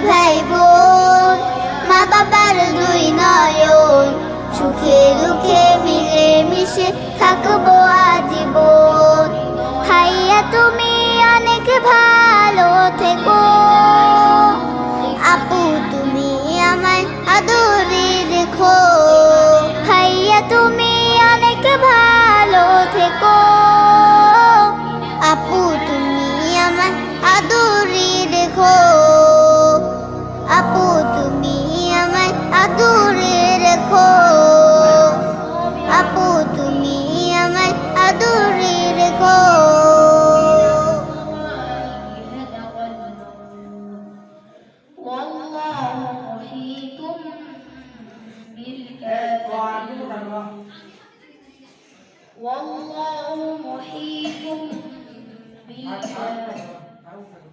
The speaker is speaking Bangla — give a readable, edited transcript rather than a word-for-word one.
ভাই বোন, মা বাবার দুই নয়ন, সুখে দুঃখে মিলে মিশে থাকবো আজীবন। ভাইয়া তুমি অনেক ভালো থেকো, আপু তুমি আমায় আদরে রেখো। ভাইয়া তুমি অনেক ভালো থেকো, আপু তুমি আমায় আদরে রেখো। আপু তুমি আমায় আদরে রেখো, আপু তুমি আমায় আদরে রেখো। والله محيط بالكافرين